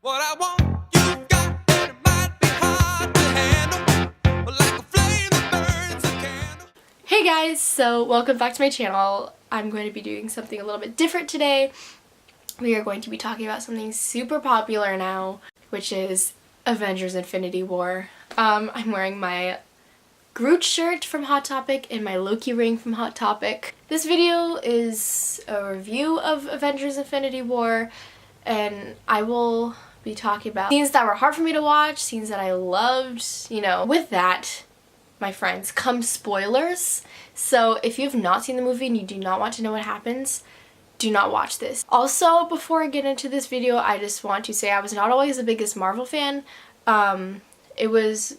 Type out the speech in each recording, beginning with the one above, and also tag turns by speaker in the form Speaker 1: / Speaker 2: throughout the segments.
Speaker 1: What I want, you got, and it might be hard to handle, but like a flame that burns a candle.
Speaker 2: Hey guys, so welcome back to my channel. I'm going to be doing something a little bit different today. We are going to be talking about something super popular now, which is Avengers Infinity War. I'm wearing my Groot shirt from Hot Topic and my Loki ring from Hot Topic. This video is a review of Avengers Infinity War, and I will be talking about scenes that were hard for me to watch, scenes that I loved, you know. With that, my friends, come spoilers. So if you have not seen the movie and you do not want to know what happens, do not watch this. Also, before I get into this video, I just want to say I was not always the biggest Marvel fan. It was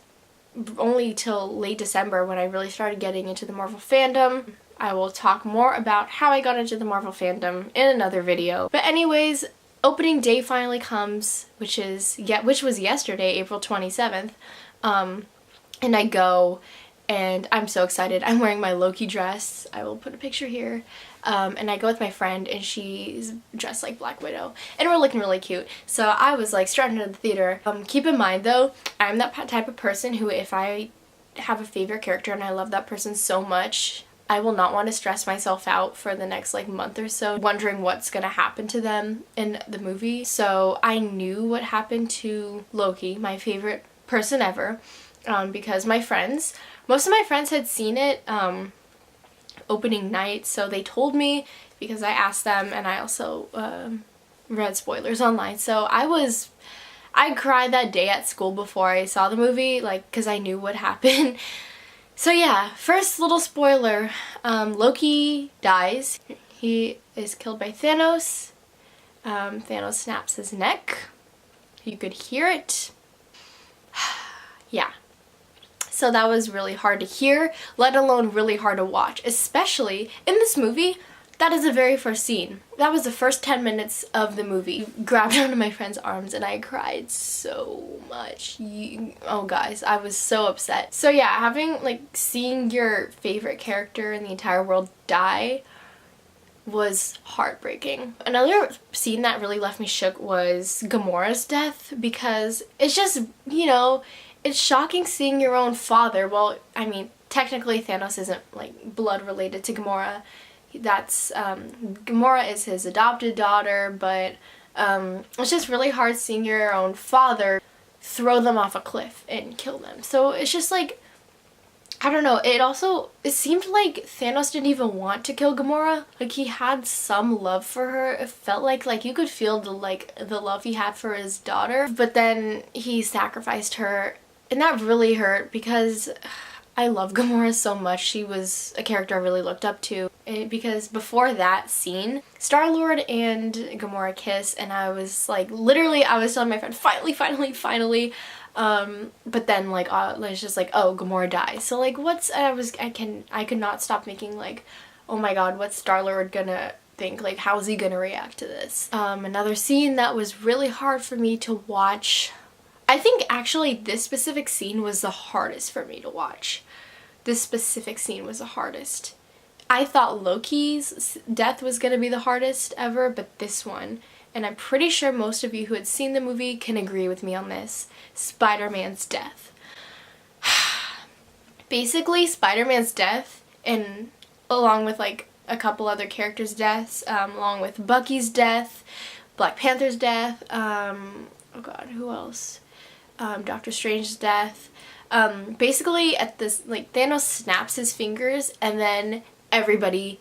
Speaker 2: only till late December when I really started getting into the Marvel fandom. I will talk more about how I got into the Marvel fandom in another video. But anyways, opening day finally comes, which was yesterday, April 27th. And I go, and I'm so excited. I'm wearing my Loki dress. I will put a picture here. And I go with my friend, and she's dressed like Black Widow, and we're looking really cute. So I was like strutting into the theater. Keep in mind though, I'm that type of person who, if I have a favorite character and I love that person so much, I will not want to stress myself out for the next like month or so wondering what's gonna happen to them in the movie. So I knew what happened to Loki, my favorite person ever, because most of my friends had seen it opening night, so they told me because I asked them, and I also read spoilers online. So I cried that day at school before I saw the movie, like, because I knew what happened. So yeah, first little spoiler, Loki dies. He is killed by Thanos. Thanos snaps his neck. You could hear it. Yeah. So that was really hard to hear, let alone really hard to watch, especially in this movie. That is the very first scene. That was the first 10 minutes of the movie. Grabbed onto my friend's arms and I cried so much. Oh guys, I was so upset. So yeah, seeing your favorite character in the entire world die was heartbreaking. Another scene that really left me shook was Gamora's death, because it's just, you know, it's shocking seeing your own father. Well, I mean, technically Thanos isn't like blood related to Gamora. That's Gamora is his adopted daughter, but it's just really hard seeing your own father throw them off a cliff and kill them. So it's just like, I don't know, it seemed like Thanos didn't even want to kill Gamora. Like, he had some love for her. It felt like you could feel the love he had for his daughter, but then he sacrificed her, and that really hurt because I love Gamora so much. She was a character I really looked up to, because before that scene, Star-Lord and Gamora kiss, and I was like, literally, I was telling my friend, finally. But then like, it's just like, oh, Gamora dies. So like, I could not stop thinking like, oh my god, what's Star-Lord gonna think? Like, how is he gonna react to this? Another scene that was really hard for me to watch. I think actually this specific scene was the hardest for me to watch. This specific scene was the hardest. I thought Loki's death was gonna be the hardest ever, but this one, and I'm pretty sure most of you who had seen the movie can agree with me on this, Spider-Man's death. Basically, Spider-Man's death, and along with like a couple other characters' deaths, along with Bucky's death, Black Panther's death, oh god, who else? Doctor Strange's death. Basically at this, like, Thanos snaps his fingers and then everybody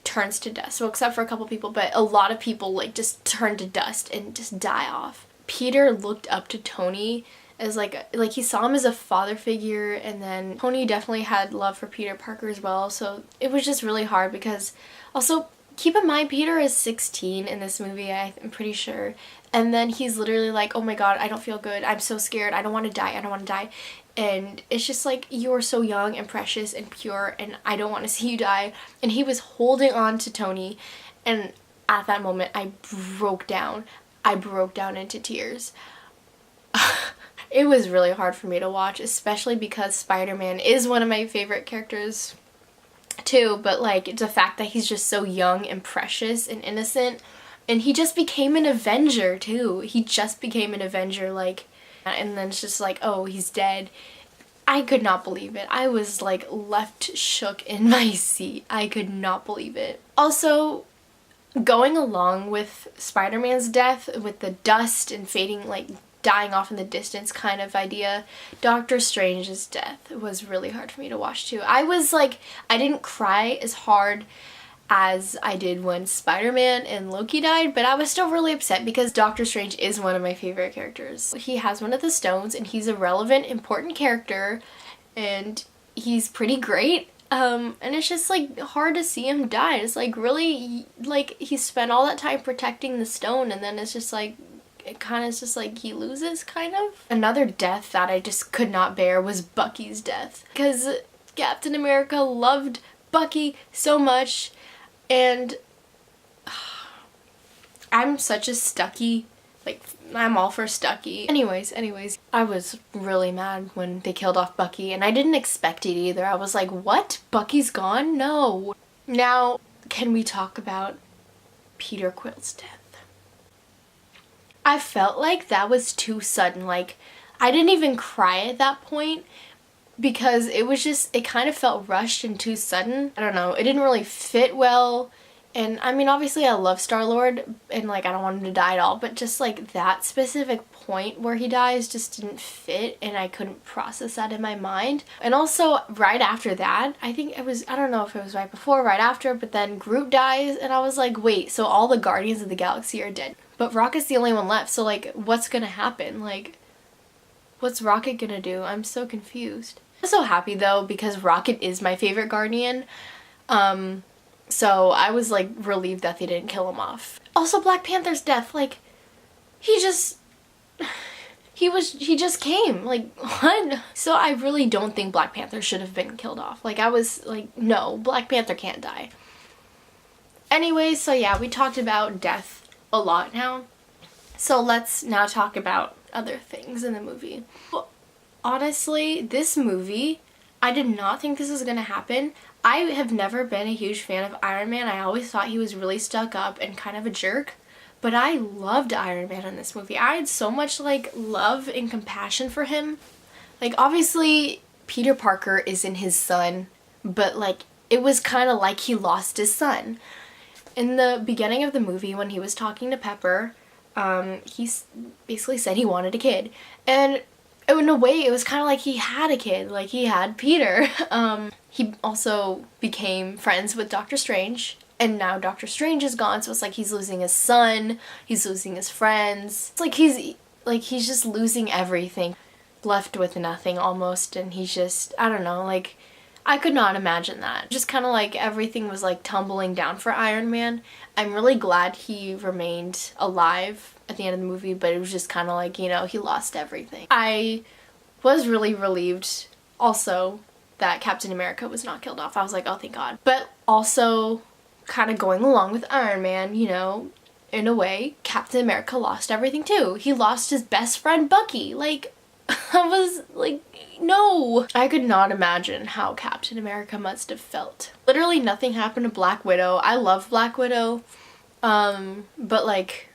Speaker 2: turns to dust. Well, except for a couple people, but a lot of people like just turn to dust and just die off. Peter looked up to Tony as like he saw him as a father figure, and then Tony definitely had love for Peter Parker as well. So it was just really hard, because also keep in mind Peter is 16 in this movie, I'm pretty sure. And then he's literally like, oh my god, I don't feel good. I'm so scared. I don't want to die. And it's just like, you're so young and precious and pure, and I don't want to see you die. And he was holding on to Tony, and at that moment I broke down. I broke down into tears. It was really hard for me to watch, especially because Spider-Man is one of my favorite characters too, but like the fact that he's just so young and precious and innocent And he just became an Avenger too. He just became an Avenger, like, and then it's just like, oh, he's dead. I could not believe it. I was like left shook in my seat. I could not believe it. Also, going along with Spider-Man's death, with the dust and fading, like dying off in the distance kind of idea, Doctor Strange's death was really hard for me to watch too. I was like, I didn't cry as hard as I did when Spider-Man and Loki died, but I was still really upset because Doctor Strange is one of my favorite characters. He has one of the stones and he's a relevant, important character and he's pretty great. And it's just like hard to see him die. It's like really, like he spent all that time protecting the stone and then it's just like, it kind of is just like he loses kind of. Another death that I just could not bear was Bucky's death because Captain America loved Bucky so much. And I'm such a Stucky, like, I'm all for Stucky. Anyways, I was really mad when they killed off Bucky, and I didn't expect it either. I was like, what? Bucky's gone? No. Now, can we talk about Peter Quill's death? I felt like that was too sudden. Like, I didn't even cry at that point, because it was just, it kind of felt rushed and too sudden. I don't know, it didn't really fit well. And I mean, obviously I love Star-Lord and like I don't want him to die at all, but just like that specific point where he dies just didn't fit and I couldn't process that in my mind. And also right after that, I think it was, I don't know if it was right before or right after, but then Groot dies and I was like, wait, so all the Guardians of the Galaxy are dead. But Rocket's the only one left, so like what's gonna happen? Like, what's Rocket gonna do? I'm so confused. I'm so happy though because Rocket is my favorite Guardian. So I was like relieved that they didn't kill him off. Also Black Panther's death, like he just came, like what? So I really don't think Black Panther should have been killed off. Like I was like, no, Black Panther can't die. Anyway, so yeah, we talked about death a lot now. So let's now talk about other things in the movie. Well, honestly, this movie, I did not think this was gonna happen. I have never been a huge fan of Iron Man. I always thought he was really stuck up and kind of a jerk. But I loved Iron Man in this movie. I had so much like love and compassion for him. Like obviously Peter Parker isn't his son, but like it was kind of like he lost his son. In the beginning of the movie when he was talking to Pepper, he basically said he wanted a kid. And in a way, it was kind of like he had a kid, like he had Peter. He also became friends with Doctor Strange, and now Doctor Strange is gone, so it's like he's losing his son, he's losing his friends. It's like he's just losing everything, left with nothing almost, and he's just, I don't know, like, I could not imagine that. Just kind of like everything was like tumbling down for Iron Man. I'm really glad he remained alive at the end of the movie, but it was just kind of like, you know, he lost everything. I was really relieved also that Captain America was not killed off. I was like, oh, thank God. But also kind of going along with Iron Man, you know, in a way, Captain America lost everything too. He lost his best friend Bucky. Like, I was like, no. I could not imagine how Captain America must have felt. Literally nothing happened to Black Widow. I love Black Widow, but like,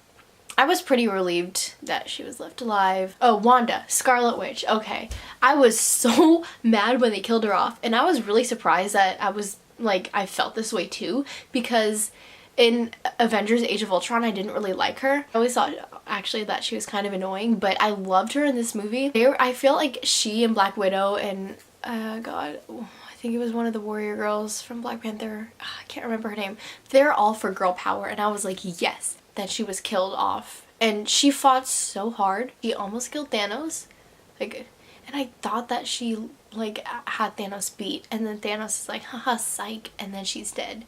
Speaker 2: I was pretty relieved that she was left alive. Oh, Wanda, Scarlet Witch, okay. I was so mad when they killed her off, and I was really surprised that I felt this way too, because in Avengers Age of Ultron, I didn't really like her. I always thought, actually, that she was kind of annoying, but I loved her in this movie. I feel like she and Black Widow and, God, I think it was one of the warrior girls from Black Panther. I can't remember her name. They're all for girl power, and I was like, yes, that she was killed off. And she fought so hard. She almost killed Thanos. Like, and I thought that she, like, had Thanos beat, and then Thanos is like, haha, psych, and then she's dead.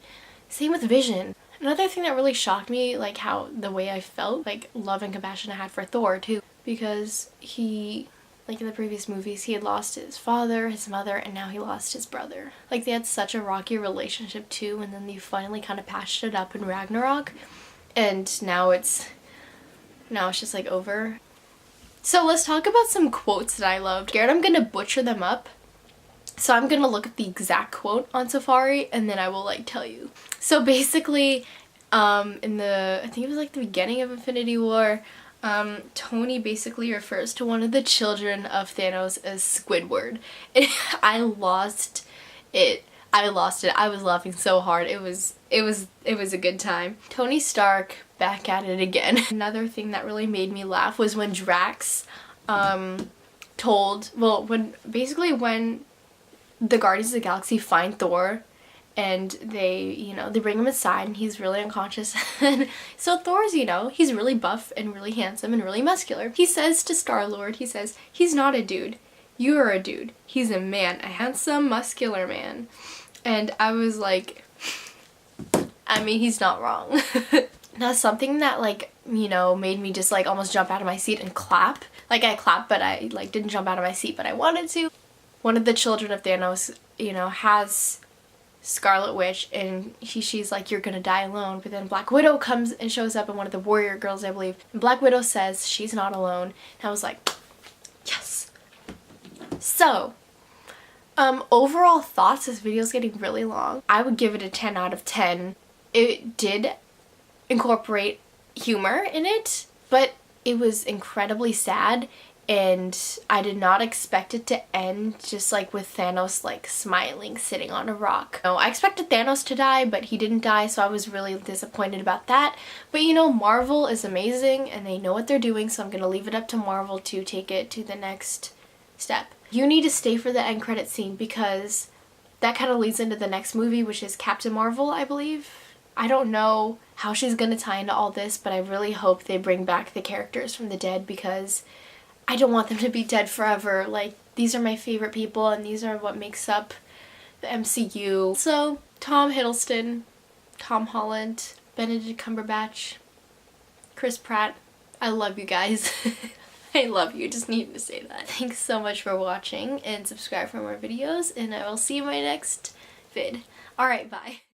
Speaker 2: Same with Vision. Another thing that really shocked me, like how the way I felt, like love and compassion I had for Thor too, because he, like in the previous movies, he had lost his father, his mother, and now he lost his brother. Like they had such a rocky relationship too, and then they finally kind of patched it up in Ragnarok, and now it's just like over. So let's talk about some quotes that I loved. Scared I'm gonna butcher them up, so I'm gonna look at the exact quote on Safari and then I will like tell you. So basically, I think it was like the beginning of Infinity War, Tony basically refers to one of the children of Thanos as Squidward. I lost it. I was laughing so hard. It was a good time. Tony Stark back at it again. Another thing that really made me laugh was when Drax when the Guardians of the Galaxy find Thor and they bring him inside and he's really unconscious. And so Thor's, he's really buff and really handsome and really muscular. He says to Star-Lord, he says, he's not a dude. You are a dude. He's a man, a handsome, muscular man. And I was like, I mean, he's not wrong. Now, something that made me just almost jump out of my seat and clap. Like, I clapped, but I didn't jump out of my seat, but I wanted to. One of the children of Thanos, has Scarlet Witch, and she's like, you're gonna die alone. But then Black Widow comes and shows up, and one of the warrior girls, I believe. And Black Widow says she's not alone. And I was like, yes. So, overall thoughts, this video's getting really long. I would give it a 10 out of 10. It did incorporate humor in it, but it was incredibly sad, and I did not expect it to end just with Thanos smiling sitting on a rock. No, I expected Thanos to die, but he didn't die, so I was really disappointed about that. But Marvel is amazing and they know what they're doing, so I'm gonna leave it up to Marvel to take it to the next step. You need to stay for the end credit scene because that kind of leads into the next movie, which is Captain Marvel, I believe. I don't know how she's gonna tie into all this, but I really hope they bring back the characters from the dead because I don't want them to be dead forever. These are my favorite people and these are what makes up the MCU. So, Tom Hiddleston, Tom Holland, Benedict Cumberbatch, Chris Pratt, I love you guys. I love you, just needed to say that. Thanks so much for watching and subscribe for more videos, and I will see you in my next vid. Alright, bye.